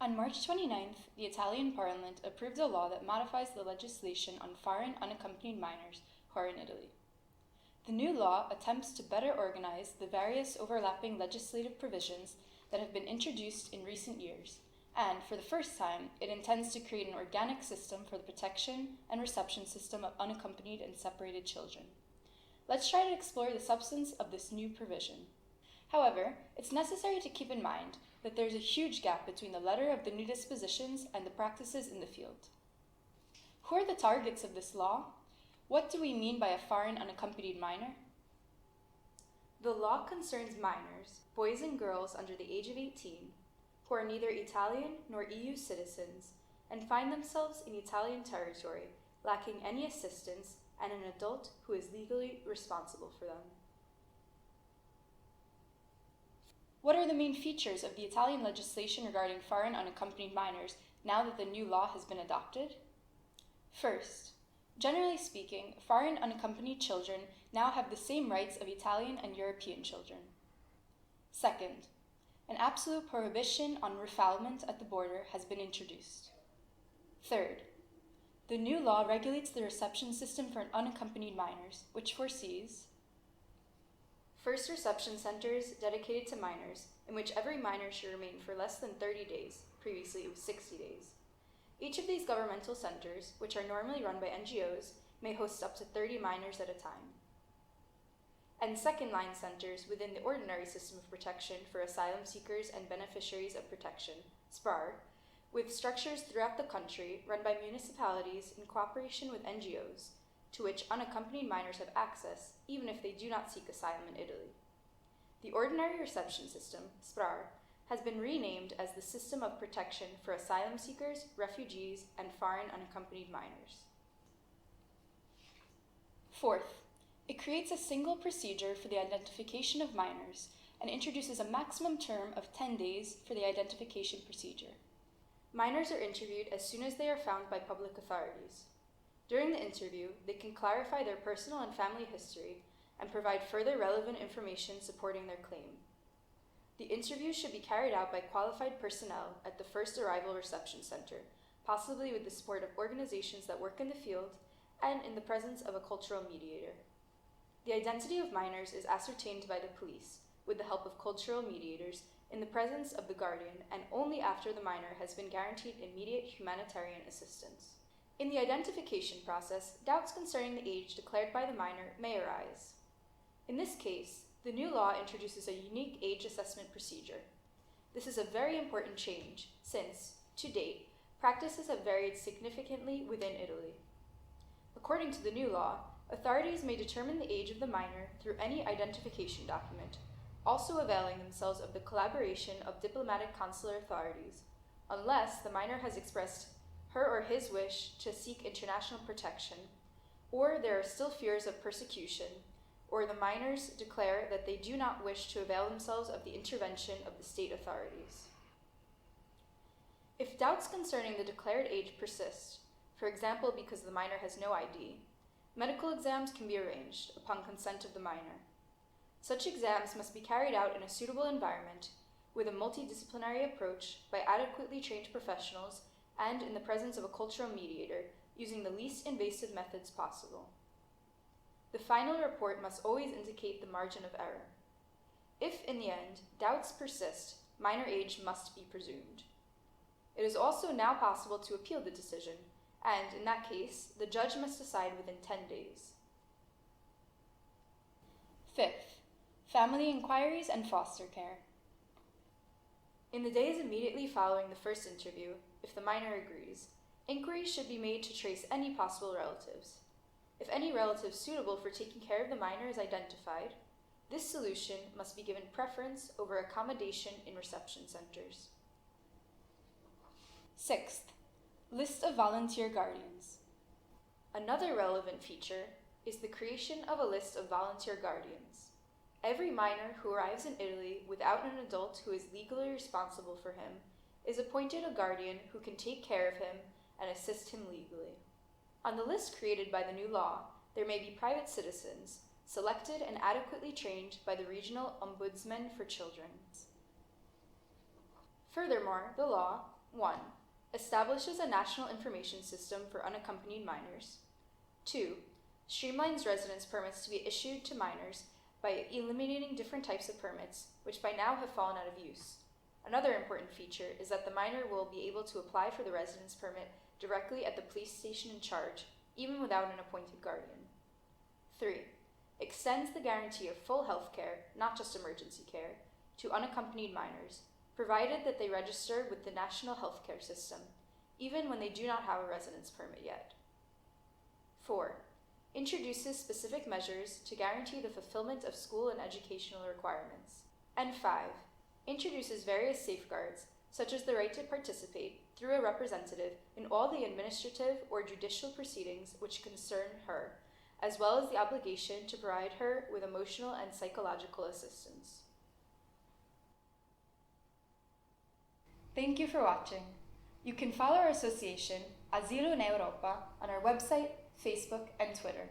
On March 29th, the Italian Parliament approved a law that modifies the legislation on foreign unaccompanied minors who are in Italy. The new law attempts to better organize the various overlapping legislative provisions that have been introduced in recent years, and for the first time, it intends to create an organic system for the protection and reception system of unaccompanied and separated children. Let's try to explore the substance of this new provision. However, it's necessary to keep in mind that there's a huge gap between the letter of the new dispositions and the practices in the field. Who are the targets of this law? What do we mean by a foreign unaccompanied minor? The law concerns minors, boys and girls under the age of 18, who are neither Italian nor EU citizens and find themselves in Italian territory, lacking any assistance, and an adult who is legally responsible for them. What are the main features of the Italian legislation regarding foreign unaccompanied minors now that the new law has been adopted? First, generally speaking, foreign unaccompanied children now have the same rights of Italian and European children. Second, an absolute prohibition on refoulement at the border has been introduced. Third, the new law regulates the reception system for unaccompanied minors, which foresees first, reception centers dedicated to minors, in which every minor should remain for less than 30 days. Previously, it was 60 days. Each of these governmental centers, which are normally run by NGOs, may host up to 30 minors at a time. And second-line centers within the ordinary system of protection for asylum seekers and beneficiaries of protection, SPRAR, with structures throughout the country run by municipalities in cooperation with NGOs, to which unaccompanied minors have access, even if they do not seek asylum in Italy. The ordinary reception system, SPRAR, has been renamed as the System of Protection for Asylum Seekers, Refugees, and Foreign Unaccompanied Minors. Fourth, it creates a single procedure for the identification of minors and introduces a maximum term of 10 days for the identification procedure. Minors are interviewed as soon as they are found by public authorities. During the interview, they can clarify their personal and family history and provide further relevant information supporting their claim. The interview should be carried out by qualified personnel at the first arrival reception center, possibly with the support of organizations that work in the field and in the presence of a cultural mediator. The identity of minors is ascertained by the police, with the help of cultural mediators, in the presence of the guardian and only after the minor has been guaranteed immediate humanitarian assistance. In the identification process, doubts concerning the age declared by the minor may arise. In this case, the new law introduces a unique age assessment procedure. This is a very important change since, to date, practices have varied significantly within Italy. According to the new law, authorities may determine the age of the minor through any identification document, also availing themselves of the collaboration of diplomatic consular authorities, unless the minor has expressed her or his wish to seek international protection, or there are still fears of persecution, or the minors declare that they do not wish to avail themselves of the intervention of the state authorities. If doubts concerning the declared age persist, for example because the minor has no ID, medical exams can be arranged upon consent of the minor. Such exams must be carried out in a suitable environment with a multidisciplinary approach by adequately trained professionals and in the presence of a cultural mediator, using the least invasive methods possible. The final report must always indicate the margin of error. If, in the end, doubts persist, minor age must be presumed. It is also now possible to appeal the decision, and, in that case, the judge must decide within 10 days. Fifth, family inquiries and foster care. In the days immediately following the first interview, if the minor agrees, inquiries should be made to trace any possible relatives. If any relative suitable for taking care of the minor is identified, this solution must be given preference over accommodation in reception centers. Sixth, list of volunteer guardians. Another relevant feature is the creation of a list of volunteer guardians. Every minor who arrives in Italy without an adult who is legally responsible for him is appointed a guardian who can take care of him and assist him legally. On the list created by the new law, there may be private citizens, selected and adequately trained by the regional ombudsman for children. Furthermore, the law, 1. Establishes a national information system for unaccompanied minors. 2. Streamlines residence permits to be issued to minors by eliminating different types of permits, which by now have fallen out of use. Another important feature is that the minor will be able to apply for the residence permit directly at the police station in charge, even without an appointed guardian. 3. Extends the guarantee of full health care, not just emergency care, to unaccompanied minors, provided that they register with the national healthcare system, even when they do not have a residence permit yet. 4. Introduces specific measures to guarantee the fulfillment of school and educational requirements. And 5. Introduces various safeguards, such as the right to participate, through a representative, in all the administrative or judicial proceedings which concern her, as well as the obligation to provide her with emotional and psychological assistance. Thank you for watching. You can follow our association, Asilo in Europa, on our website, Facebook, and Twitter.